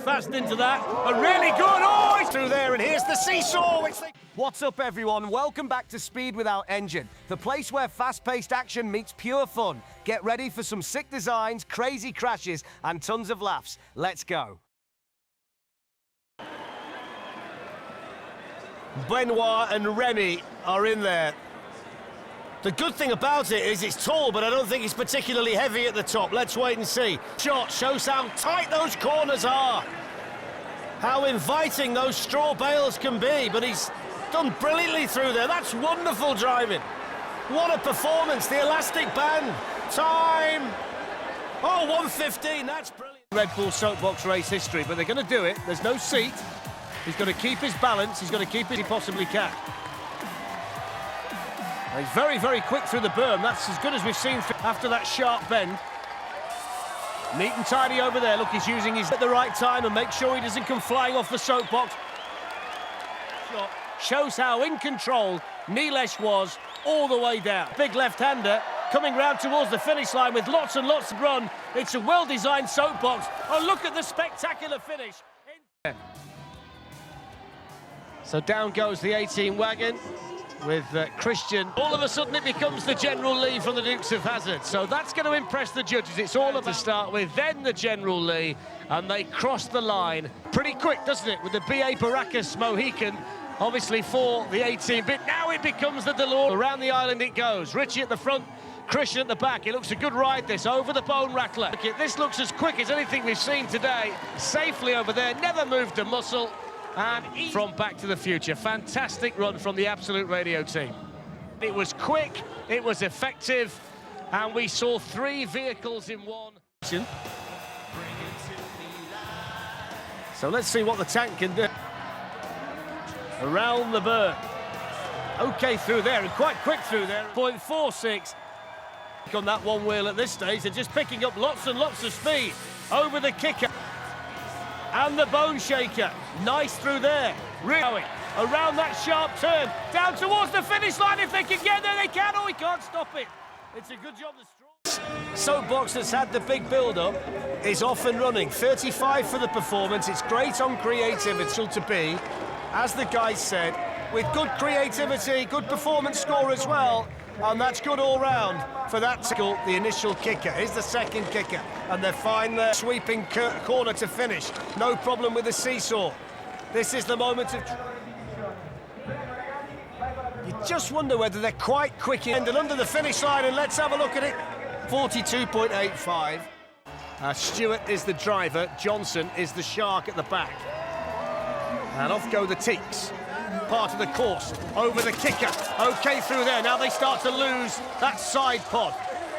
fast into that. A really good, oh, it's through there, and here's the seesaw. What's up, everyone? Welcome back to Speed Without Engine, the place where fast-paced action meets pure fun. Get ready for some sick designs, crazy crashes, and tons of laughs. Let's go. Benoit and Rennie are in there. The good thing about it is it's tall, but I don't think it's particularly heavy at the top. Let's wait and see. Shot shows how tight those corners are. How inviting those straw bales can be, but he's done brilliantly through there. That's wonderful driving. What a performance, the elastic band. Time. Oh, 1:15, that's brilliant. Red Bull Soapbox race history, but they're going to do it. There's no seat. He's going to keep his balance. He's going to keep it he possibly can. He's very, very quick through the berm. That's as good as we've seen after that sharp bend. Neat and tidy over there. Look, he's using his at the right time and make sure he doesn't come flying off the soapbox. Shot shows how in control Nilesh was all the way down. Big left-hander coming round towards the finish line with lots and lots of run. It's a well-designed soapbox. Oh, look at the spectacular finish. So down goes the 18 wagon with Christian. All of a sudden it becomes the General Lee from the Dukes of Hazzard. So that's going to impress the judges. It's all about to start with, then the General Lee, and they cross the line pretty quick, doesn't it, with the BA Baracus Mohican, obviously for the 18. But now it becomes the DeLore. Around the island it goes. Richie at the front, Christian at the back. It looks a good ride, this, over the bone rattler. This looks as quick as anything we've seen today. Safely over there, never moved a muscle. And from Back to the Future, fantastic run from the Absolute Radio team. It was quick, it was effective, and we saw 3 vehicles in one. So let's see what the tank can do. Around the berm. Okay through there, and quite quick through there. 0.46 on that one wheel at this stage. They're just picking up lots and lots of speed over the kicker. And the bone shaker, nice through there. Really around that sharp turn, down towards the finish line. If they can get there, they can. Oh, he can't stop it. It's a good job. The soapbox that's had the big build-up is off and running. 35 for the performance. It's great on creativity to be, as the guys said, with good creativity, good performance score as well. And that's good all round for that tackle, the initial kicker. Here's the second kicker, and they're fine there. Sweeping corner to finish. No problem with the seesaw. This is the moment of... You just wonder whether they're quite quick in and under the finish line, and let's have a look at it. 42.85. Stewart is the driver, Johnson is the shark at the back. And off go the Tekes. Part of the course, over the kicker, okay through there. Now they start to lose that side pod.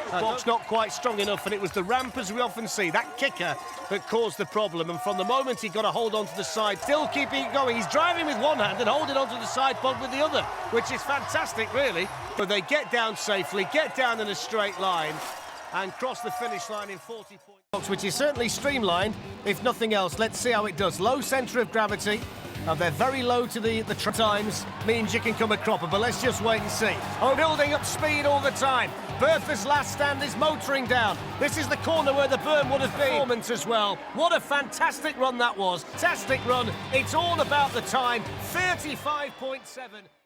Box not quite strong enough, and it was the ramp, as we often see, that kicker that caused the problem. And from the moment he got a hold onto the side, still keeping it going. He's driving with one hand and holding onto the side pod with the other, which is fantastic, really. But they get down safely, get down in a straight line, and cross the finish line in 40 points, which is certainly streamlined, if nothing else. Let's see how it does. Low centre of gravity. They're very low to the times, means you can come a cropper, but let's just wait and see. Oh, building up speed all the time. Bertha's last stand is motoring down. This is the corner where the berm would have been. Performance as well. What a fantastic run that was. Fantastic run. It's all about the time. 35.7.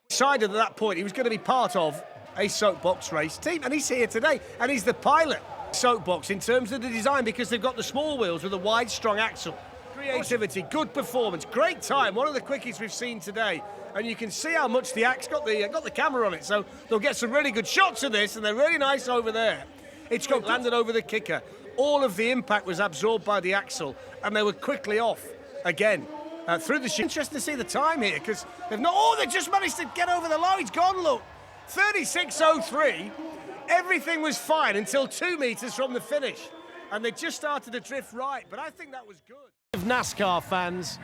Decided at that point he was going to be part of a soapbox race team, and he's here today, and he's the pilot. Soapbox in terms of the design, because they've got the small wheels with a wide, strong axle. Creativity, good performance, great time, one of the quickest we've seen today. And you can see how much the axe got the camera on it, so they'll get some really good shots of this, and they're really nice over there. It's got landed over the kicker. All of the impact was absorbed by the axle, and they were quickly off again through the shoot. Interesting to see the time here, because they've not. Oh, they just managed to get over the line. It's gone. Look, 36.03. Everything was fine until 2 meters from the finish, and they just started to drift right. But I think that was good. NASCAR fans,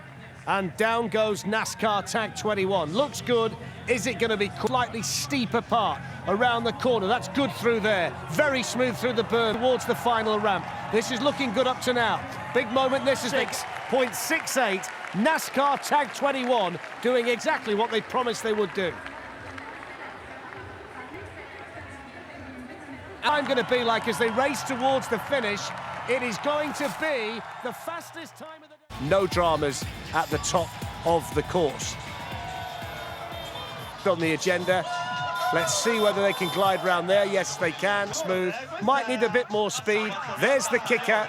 and down goes NASCAR Tag 21. Looks good. Is it going to be slightly steeper part around the corner? That's good through there. Very smooth through the berm towards the final ramp. This is looking good up to now. Big moment. This is 6.68. NASCAR Tag 21 doing exactly what they promised they would do. I'm going to be like, as they race towards the finish, it is going to be the fastest time of the day. No dramas at the top of the course. On the agenda, let's see whether they can glide round there. Yes, they can. Smooth. Might need a bit more speed. There's the kicker.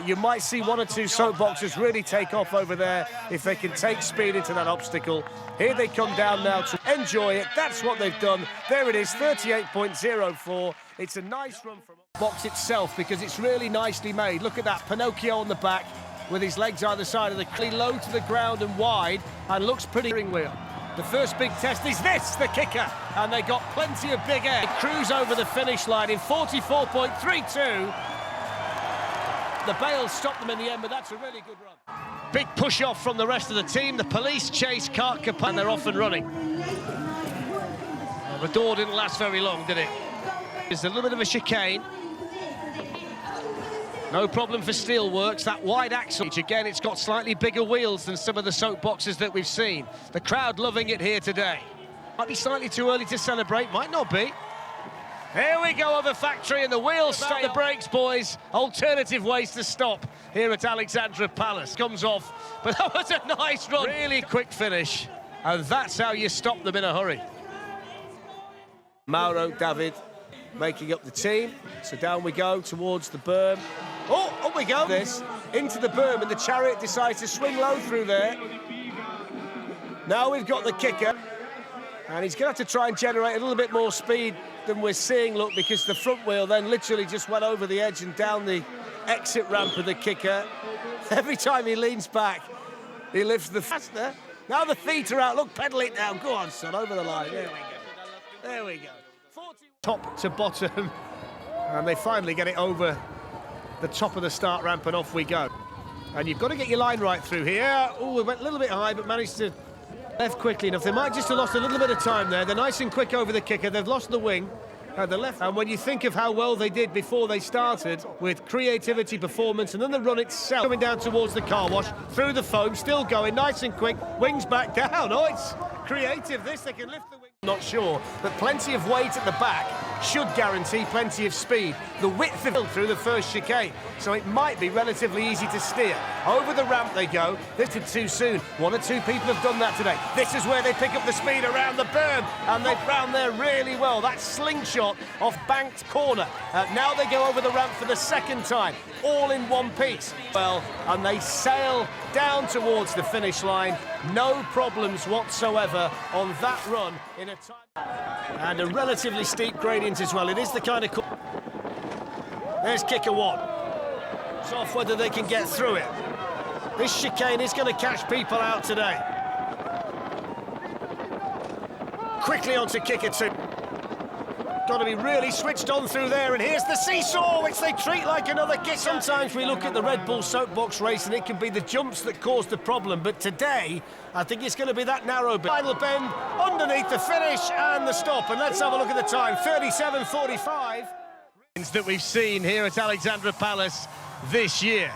You might see one or two soapboxes really take off over there if they can take speed into that obstacle. Here they come down now to enjoy it. That's what they've done. There it is, 38.04. It's a nice run from the box itself because it's really nicely made. Look at that, Pinocchio on the back with his legs either side of the clean, low to the ground and wide, and looks pretty steering wheel. The first big test is this, the kicker, and they got plenty of big air. Cruise over the finish line in 44.32. The Bales stopped them in the end, but that's a really good run. Big push off from the rest of the team. The police chase KART, KAPONE, and they're off and running. Well, the door didn't last very long, did it? There's a little bit of a chicane. No problem for Steelworks. That wide axle, which again, it's got slightly bigger wheels than some of the soapboxes that we've seen. The crowd loving it here today. Might be slightly too early to celebrate, might not be. Here we go over factory, and the wheels stop the brakes, boys. Alternative ways to stop here at Alexandra Palace. Comes off, but that was a nice run. Really quick finish, and that's how you stop them in a hurry. Mauro, David, making up the team. So down we go towards the berm. Oh, up we go. This into the berm, and the chariot decides to swing low through there. Now we've got the kicker, and he's going to have to try and generate a little bit more speed than we're seeing, look, because the front wheel then literally just went over the edge and down the exit ramp of the kicker. Every time he leans back, he lifts the faster. Now the feet are out. Look, pedal it down. Go on, son, over the line. There we go. There we go. 40... Top to bottom, and they finally get it over the top of the start ramp, and off we go. And you've got to get your line right through here. Oh, we went a little bit high, but managed to left quickly enough. They might just have lost a little bit of time there. They're nice and quick over the kicker. They've lost the wing at the left. And when you think of how well they did before they started with creativity, performance, and then the run itself, coming down towards the car wash, through the foam, still going, nice and quick, wings back down. Oh, it's creative, this. They can lift the wing. Not sure, but plenty of weight at the back should guarantee plenty of speed. The width of through the first chicane, so it might be relatively easy to steer. Over the ramp they go. This is too soon. One or two people have done that today. This is where they pick up the speed around the berm, and they've round there really well. That slingshot off banked corner. Now they go over the ramp for the second time, all in one piece. Well, and they sail down towards the finish line. No problems whatsoever on that run in a time. And a relatively steep gradient as well. It is the kind of... There's kicker one. It's off whether they can get through it. This chicane is going to catch people out today. Quickly onto kicker two. Got to be really switched on through there, and here's the seesaw, which they treat like another kick. Sometimes we look at the Red Bull Soapbox race and it can be the jumps that cause the problem, but today I think it's going to be that narrow bit. Final bend underneath the finish and the stop, and let's have a look at the time, 37.45. That we've seen here at Alexandra Palace this year.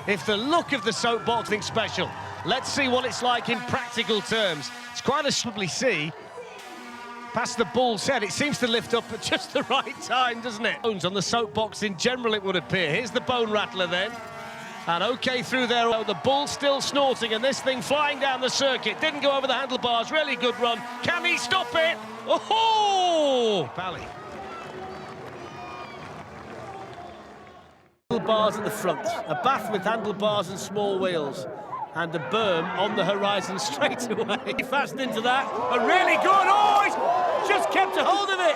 If the look of the soapbox is special, let's see what it's like in practical terms. It's quite a swiftly see. Past the bull's head, it seems to lift up at just the right time, doesn't it? Bones on the soapbox in general, it would appear. Here's the bone rattler then. And okay through there, oh, the bull still snorting, and this thing flying down the circuit. Didn't go over the handlebars, really good run. Can he stop it? Oh! Bally. Handlebars at the front, a bath with handlebars and small wheels. And the berm on the horizon straight away. Fast into that, and really good. Oh, he's just kept a hold of it.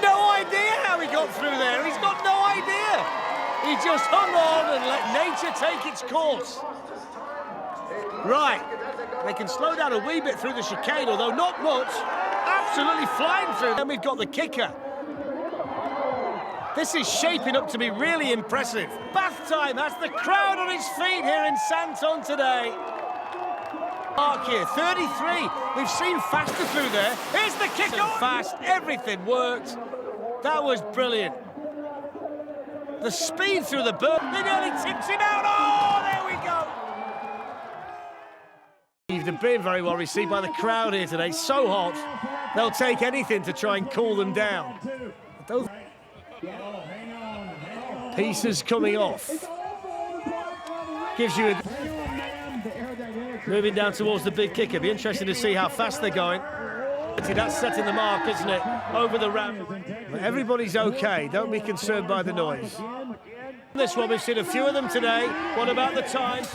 No idea how he got through there. He's got no idea. He just hung on and let nature take its course. Right, they can slow down a wee bit through the chicane, although not much. Absolutely flying through. Then we've got the kicker. This is shaping up to be really impressive. Bath time has the crowd on its feet here in Santon today. Mark here, 33. We've seen faster through there. Here's the kick on. Fast, everything worked. That was brilliant. The speed through the berm. They nearly tipped him out. Oh, there we go. They've been very well received by the crowd here today. So hot, they'll take anything to try and cool them down. Those pieces coming off. gives you a... Moving down towards the big kicker. Be interesting to see how fast they're going. That's setting the mark, isn't it? Over the ramp. Everybody's okay. Don't be concerned by the noise. This one, we've seen a few of them today. What about the time?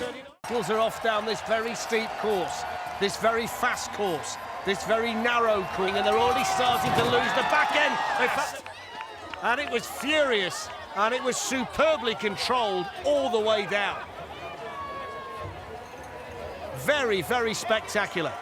Wheels are off down this very steep course, this very fast course, this very narrow course, and they're already starting to lose the back end. And it was furious, and it was superbly controlled all the way down. Very, very spectacular.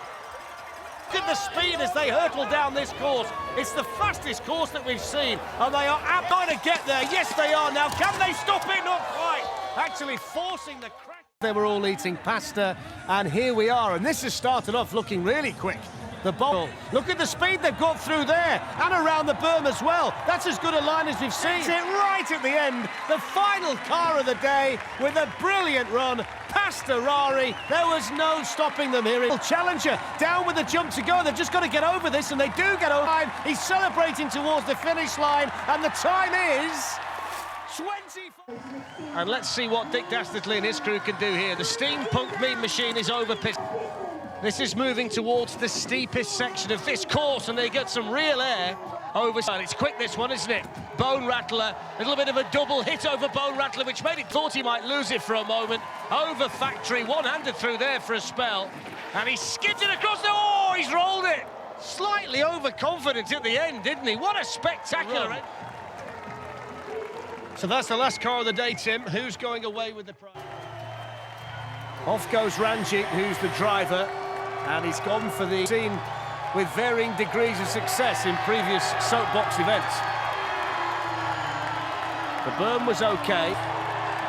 Look at the speed as they hurtle down this course. It's the fastest course that we've seen, and they are going to get there. Yes, they are. Now, can they stop it? Not quite. Actually forcing the crash. They were all eating pasta, and here we are. And this has started off looking really quick. The bowl. Look at the speed they've got through there, and around the berm as well. That's as good a line as we've seen. It's it right at the end. The final car of the day with a brilliant run. PASTARARRI, there was no stopping them here. Challenger down with a jump to go. They've just got to get over this, and they do get over. He's celebrating towards the finish line, and the time is 24. And let's see what Dick Dastardly and his crew can do here. The Steampunk mean machine is over pit. This is moving towards the steepest section of this course, and they get some real air over. It's quick, this one, isn't it? Bone Rattler, a little bit of a double hit over Bone Rattler, which made it thought he might lose it for a moment. Over Factory, one-handed through there for a spell, and he skids it across the... Oh, he's rolled it! Slightly overconfident at the end, didn't he? What a spectacular... So that's the last car of the day, Tim. Who's going away with the prize? Off goes Ranjit, who's the driver, and he's gone for the scene with varying degrees of success in previous soapbox events. The berm was okay.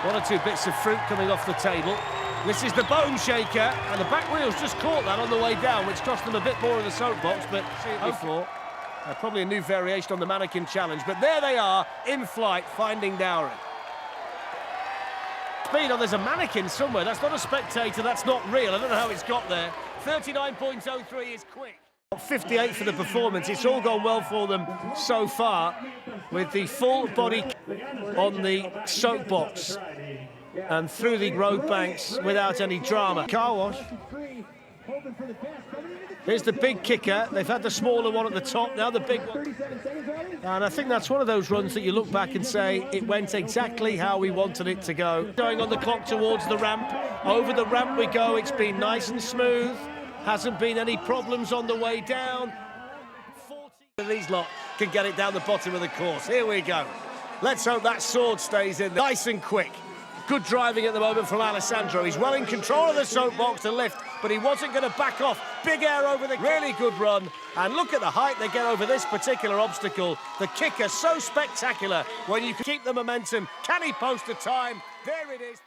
One or two bits of fruit coming off the table. This is the bone shaker, and the back wheels just caught that on the way down, which cost them a bit more of the soapbox, but before. Probably a new variation on the mannequin challenge, but there they are, in flight, finding Dowry. Speed, oh, there's a mannequin somewhere. That's not a spectator, that's not real. I don't know how it's got there. 39.03 is quick. 58 for the performance. It's all gone well for them so far, with the full body on the soapbox and through the road banks without any drama. Car wash. Here's the big kicker. They've had the smaller one at the top, now the big one. And I think that's one of those runs that you look back and say, it went exactly how we wanted it to go. Going on the clock towards the ramp. Over the ramp we go. It's been nice and smooth. Hasn't been any problems on the way down. 40 of these lot can get it down the bottom of the course. Here we go. Let's hope that sword stays in there. Nice and quick. Good driving at the moment from Alessandro. He's well in control of the soapbox to lift, but he wasn't going to back off. Big air over the... Really good run. And look at the height they get over this particular obstacle. The kicker so spectacular when you can keep the momentum. Can he post a time? There it is.